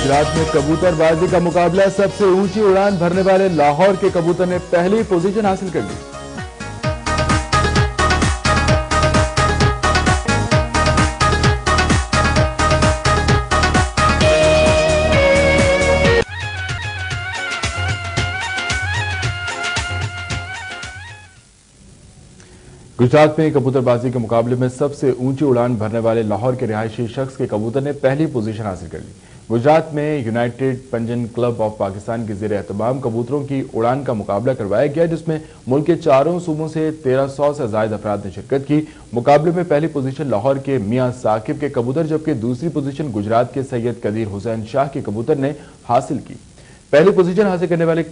गुजरात में कबूतर बाजी का मुकाबला, सबसे ऊंची उड़ान भरने वाले लाहौर के कबूतर ने पहली पोजीशन हासिल कर ली। गुजरात में कबूतरबाजी के मुकाबले में सबसे ऊंची उड़ान भरने वाले लाहौर के रिहायशी शख्स के कबूतर ने पहली पोजीशन हासिल कर ली। गुजरात में United Panjan club of Pakistan के ज़ेर एहतमाम कबूतरों की उड़ान का मुकाबला करवाया गया, जिसमें मुल्क के चारों सूबों से 1300 से ज्यादा अफराद ने शिरकत की। मुकाबले में पहली पोजीशन लाहौर के मियां साकिब के कबूतर, जबकि दूसरी पोजीशन गुजरात के सैयद कदीर हुसैन शाह के कबूतर ने हासिल की। पहली पोजीशन हासिल करने वाले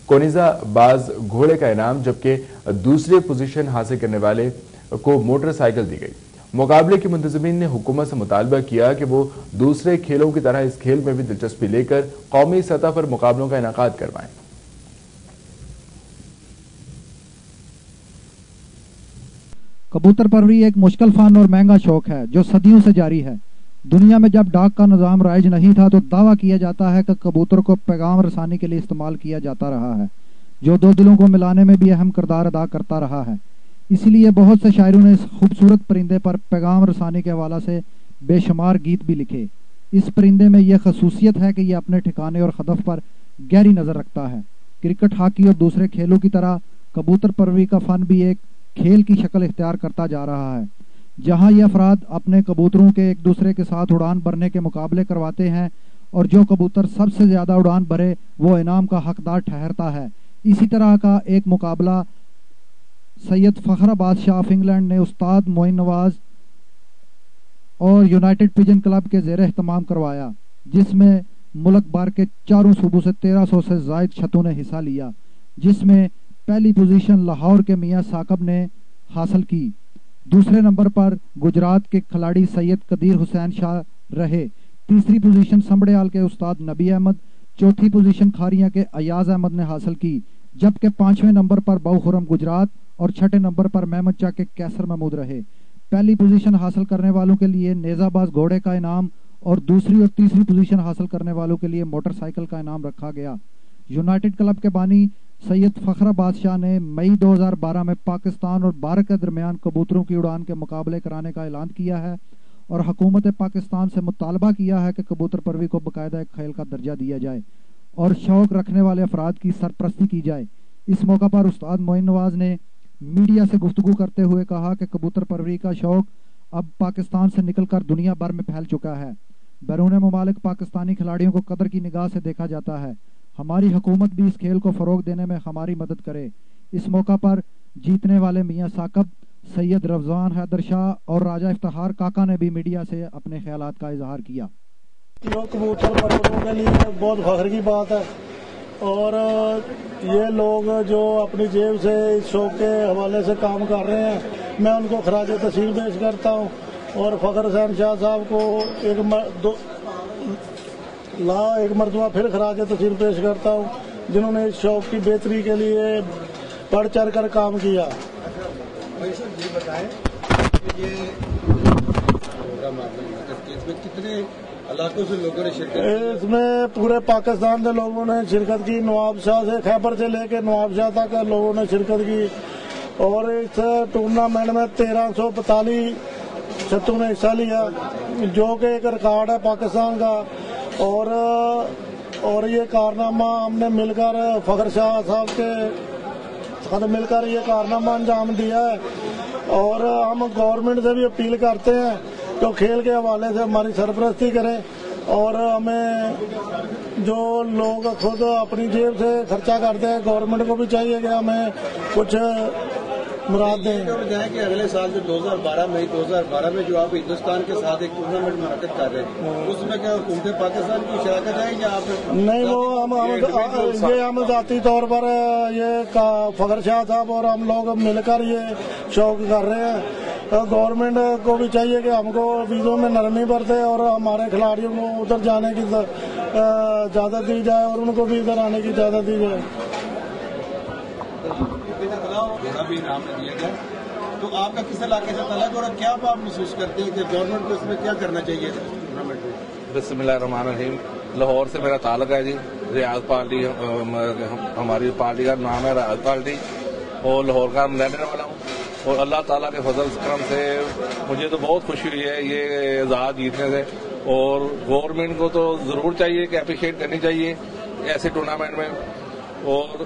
कोनिजा बाज घोड़े का इनाम, जबकि दूसरी पोजीशन हासिल करने वाले को मोटरसाइकिल दी गई। मुकाबले के मुंतज़मीन ने हुकूमत से मुतालबा किया कि वो दूसरे खेलों की तरह इस खेल में भी दिलचस्पी लेकर कौमी सतह पर मुकाबलों का इनाकाद करवाएं। कबूतर परवरी एक मुश्किल फन और महंगा शौक है जो सदियों से जारी है। दुनिया में जब डाक का निज़ाम राइज नहीं था तो दावा किया जाता है कि कबूतर को पैगाम रसानी के लिए इस्तेमाल किया जाता रहा है, जो दो दिलों को मिलाने में भी अहम किरदार अदा करता रहा है। इसलिए बहुत से शायरों ने इस खूबसूरत परिंदे पर पैगाम रसानी के हवाला से बेशुमार गीत भी लिखे। इस परिंदे में यह खसूसियत है कि यह अपने ठिकाने और हदफ पर गहरी नज़र रखता है। क्रिकेट, हॉकी और दूसरे खेलों की तरह कबूतर परवरी का फन भी एक खेल की शक्ल इख्तियार करता जा रहा है, जहां ये अफराद अपने कबूतरों के एक दूसरे के साथ उड़ान भरने के मुकाबले करवाते हैं और जो कबूतर सबसे ज्यादा उड़ान भरे वो इनाम का हकदार ठहरता है। इसी तरह का एक मुकाबला सैयद फखराबाद शाह ऑफ इंग्लैंड ने उस्ताद मोइन नवाज और यूनाइटेड पिजन क्लब के ज़ेर एहतमाम करवाया, जिसमें मुल्क भर के चारों सूबों से 1300 से जायद शतों ने हिस्सा लिया, जिसमें पहली पोजीशन लाहौर के मियां साकब ने हासिल की। दूसरे नंबर पर गुजरात के खिलाड़ी सैयद कदीर हुसैन शाह रहे। तीसरी पोजीशन संबड़ेयाल के उस्ताद नबी अहमद, चौथी पोजीशन खारियां के अयाज अहमद ने हासिल की, जबकि पांचवें नंबर पर बहुखुरम गुजरात और छठे नंबर पर महमद चा के कैसर महमूद रहे। पहली पोजीशन हासिल करने वालों के लिए नेजाबाज घोड़े का इनाम और दूसरी और तीसरी पोजीशन हासिल करने वालों के लिए मोटरसाइकिल का इनाम रखा गया। यूनाइटेड क्लब के बानी सैयद फखराबाद शाह ने मई 2012 में पाकिस्तान और भारत के दरमियान कबूतरों की उड़ान के मुकाबले कराने का ऐलान किया है और हुकूमत पाकिस्तान से मुतालबा किया है कि कबूतर परवरी को बाकायदा एक खेल का दर्जा दिया जाए और शौक रखने वाले अफराद की सरपरस्ती की जाए। इस मौका पर उस्ताद मोइन नवाज ने मीडिया से गुफ्तगू करते हुए कहा कि कबूतर परवरी का शौक अब पाकिस्तान से निकलकर दुनिया भर में फैल चुका है। बैरून मुमालिक पाकिस्तानी खिलाड़ियों को कदर की निगाह से देखा जाता है। हमारी हुकूमत भी इस खेल को फरोग देने में हमारी मदद करे। इस मौका पर जीतने वाले मियां साकब, सैयद रफजान हैदर शाह और राजा इफ्तिखार काका ने भी मीडिया से अपने ख्यालात का इजहार किया। कबूतर परवरों के लिए बहुत फख्र की बात है और ये लोग जो अपनी जेब से इस शौक के हवाले से काम कर रहे हैं, मैं उनको खराज तहसीन पेश करता हूँ और फखर हुसैन शाह साहब को एक मरतबा फिर खराज तहसीन पेश करता हूँ, जिन्होंने इस शौक की बेहतरी के लिए बढ़ चढ़ कर काम किया। कितने इलाकों से लोगों ने शिरकत? इसमें पूरे पाकिस्तान से लोगों ने शिरकत की। नवाबशाह से खैबर से लेकर नवाबशाह तक लोगों ने शिरकत की और इस टूर्नामेंट में 1345 शतों ने हिस्सा लिया, जो कि एक रिकॉर्ड है पाकिस्तान का। और ये कारनामा हमने मिलकर फखर शाह साहब के साथ मिलकर ये कारनामा अंजाम दिया है और हम गवर्नमेंट से भी अपील करते हैं तो खेल के हवाले से हमारी सरपरस्ती करें और हमें जो लोग खुद अपनी जेब से खर्चा करते हैं, गवर्नमेंट को भी चाहिए कि हमें कुछ मुराद दें। कि अगले साल जो 2012 में जो आप हिंदुस्तान के साथ एक टूर्नामेंट मुनक्किद कर रहे हैं, उसमें क्या हुकूमत पाकिस्तान की शराकत है या आप? नहीं, वो हम जाती तौर पर ये फखर शाह साहब और हम लोग मिलकर ये शौक कर रहे हैं। गवर्नमेंट को भी चाहिए कि हमको वीज़ों में नरमी बरते और हमारे खिलाड़ियों को उधर जाने की इजाज़त दी जाए और उनको भी इधर आने की इजाज़त दी जाए। भी नाम दिया गया, तो आपका किस इलाके से तलब और क्या आप महसूस करते हैं कि गवर्नमेंट को इसमें क्या करना चाहिए टूर्नामेंट में? बिस्मिल्लाहिर्रहमानिर्रहीम। لاہور سے میرا تعلق ہے جی. ریاض پارٹی ہماری پارٹی کا نام ہے ریاض پارٹی, اور لاہور کا میں رہنے والا ہوں. اور اللہ تعالیٰ کے فضل کرم سے مجھے تو بہت خوشی ہوئی ہے یہ اعزاز جیتنے سے. اور گورنمنٹ کو تو ضرور چاہیے کہ اپریشیٹ کرنی چاہیے ایسے ٹورنامنٹ میں. اور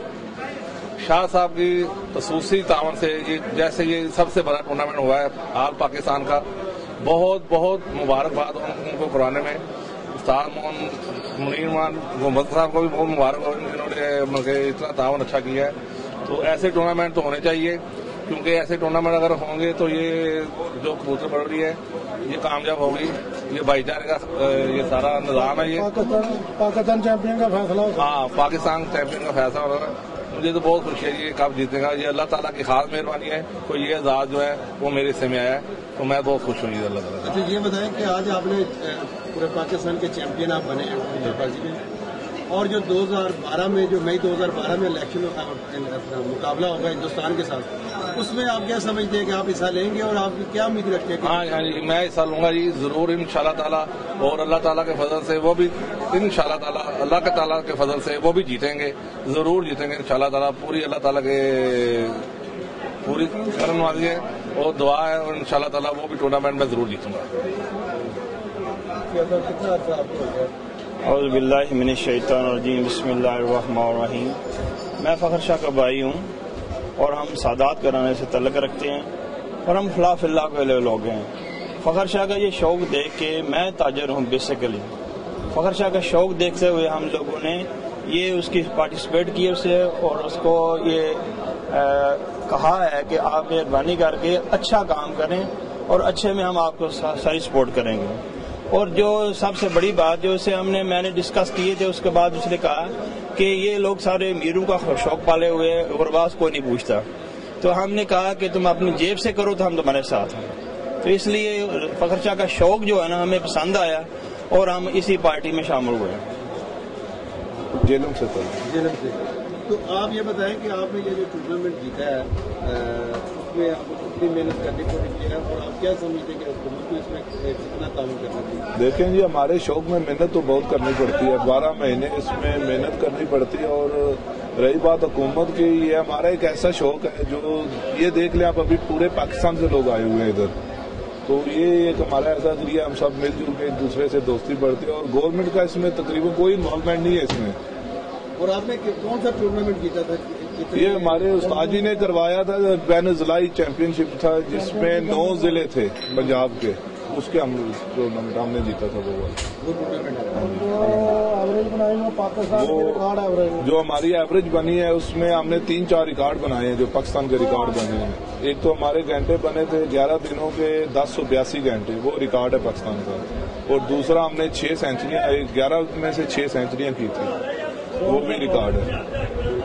شاہ صاحب کی خصوصی تعاون سے جیسے یہ سب سے بڑا ٹورنامنٹ ہوا ہے آل پاکستان کا, بہت بہت مبارکباد ان کو کرانے میں. استاد منیر مان محمد صاحب کو بھی بہت مبارک ہو, جنہوں نے اتنا تعاون اچھا کیا ہے. تو ایسے ٹورنامنٹ تو ہونے چاہیے, کیونکہ ایسے ٹورنامنٹ اگر ہوں گے تو یہ جو کبوتر پروری ہے یہ کامیاب ہوگی. یہ بھائی چارے کا یہ سارا نظام ہے. یہ پاکستان چیمپئن کا فیصلہ ہوگا. ہاں, پاکستان چیمپئن کا فیصلہ ہوگا. مجھے تو بہت خوشی ہے یہ کب جیتے گا. یہ اللہ تعالیٰ کی خاص مہربانی ہے, تو یہ اعزاز جو ہے وہ میرے حصے میں آیا ہے, تو میں بہت خوش ہوں اللہ تعالیٰ. اچھا یہ بتائیں کہ آج آپ نے پورے پاکستان کے چیمپئن آپ بنے ہیں کبوتر بازی میں, اور جو 2012 میں جو مئی 2012 میں الیکشن مقابلہ ہوگا ہندوستان کے ساتھ, اس میں آپ کیا سمجھتے ہیں کہ آپ حصہ لیں گے اور آپ کیا امید رکھتے ہیں؟ ہاں جی, میں حصہ لوں گا جی ضرور ان شاء اللہ تعالیٰ. اور اللہ تعالیٰ کے فضل سے وہ بھی ان شاء اللہ تعالیٰ, اللہ کے تعالیٰ کے فضل سے وہ بھی جیتیں گے, ضرور جیتیں گے ان شاء اللہ تعالیٰ. پوری اللہ تعالیٰ کے پوری کرن والی ہے اور دعا ہے, اور ان شاء اللہ تعالیٰ وہ بھی ٹورنامنٹ میں ضرور جیتوں گا. کتنا اچھا آپ کو ہوگا؟ اعوذ باللہ من الشیطان الرجیم, بسم اللہ الرحمن الرحیم. میں فخر شاہ کا بھائی ہوں اور ہم سادات گھرانے سے تعلق رکھتے ہیں, اور ہم خلاف اللہ کے لوگ ہیں. فخر شاہ کا یہ شوق دیکھ کے, میں تاجر ہوں بیسیکلی, فخر شاہ کا شوق دیکھتے ہوئے ہم لوگوں نے یہ اس کی پارٹیسپیٹ کی اسے, اور اس کو یہ کہا ہے کہ آپ مہربانی کر کے اچھا کام کریں اور اچھے میں ہم آپ کو ساری سپورٹ کریں گے. اور جو سب سے بڑی بات جو اسے میں نے ڈسکس کیے تھے, اس کے بعد اس نے کہا کہ یہ لوگ سارے میروں کا شوق پالے ہوئے, غرباس کوئی نہیں پوچھتا. تو ہم نے کہا کہ تم اپنی جیب سے کرو تو ہم تمہارے ساتھ ہیں. تو اس لیے فخر شاہ کا شوق جو ہے نا ہمیں پسند آیا, اور ہم اسی پارٹی میں شامل ہوئے. جیلم سے تو آپ یہ بتائیں کہ آپ نے یہ جو ٹورنامنٹ جیتا ہے اس میں آپ کو کتنی محنت کرنی پڑی ہے, اور آپ کیا سمجھتے ہیں کہ حکومت کو اس میں کتنا تعاون کرنا چاہیے؟ دیکھیں جی, ہمارے شوق میں محنت تو بہت کرنی پڑتی ہے, 12 مہینے اس میں محنت کرنی پڑتی ہے. اور رہی بات حکومت کی, یہ ہمارا ایک ایسا شوق ہے جو یہ دیکھ لیں آپ, ابھی پورے پاکستان سے لوگ آئے ہوئے ہیں ادھر. تو یہ ایک ہمارا ایسا ذریعہ, ہم سب مل جل کے ایک دوسرے سے دوستی بڑھتی ہے, اور گورنمنٹ کا اس میں تقریباً کوئی انوالومنٹ نہیں ہے اس میں. اور آپ نے کون سا ٹورنامنٹ جیتا تھا؟ یہ ہمارے استاد جی نے کروایا تھا, بین اضلاعی چیمپئن شپ تھا جس میں 9 ضلع تھے پنجاب کے, اس کے ہم ٹورنامنٹ ہم نے جیتا تھا. جو ہماری ایوریج بنی ہے اس میں ہم نے 3-4 ریکارڈ بنائے ہیں, جو پاکستان کے ریکارڈ بنے ہیں. ایک تو ہمارے گھنٹے بنے تھے 11 دنوں کے 1082 گھنٹے, وہ ریکارڈ ہے پاکستان کا. اور دوسرا ہم نے 6 سینچریاں 11 میں سے 6 سینچریاں کی تھی, وہ بھی ریکارڈ ہے.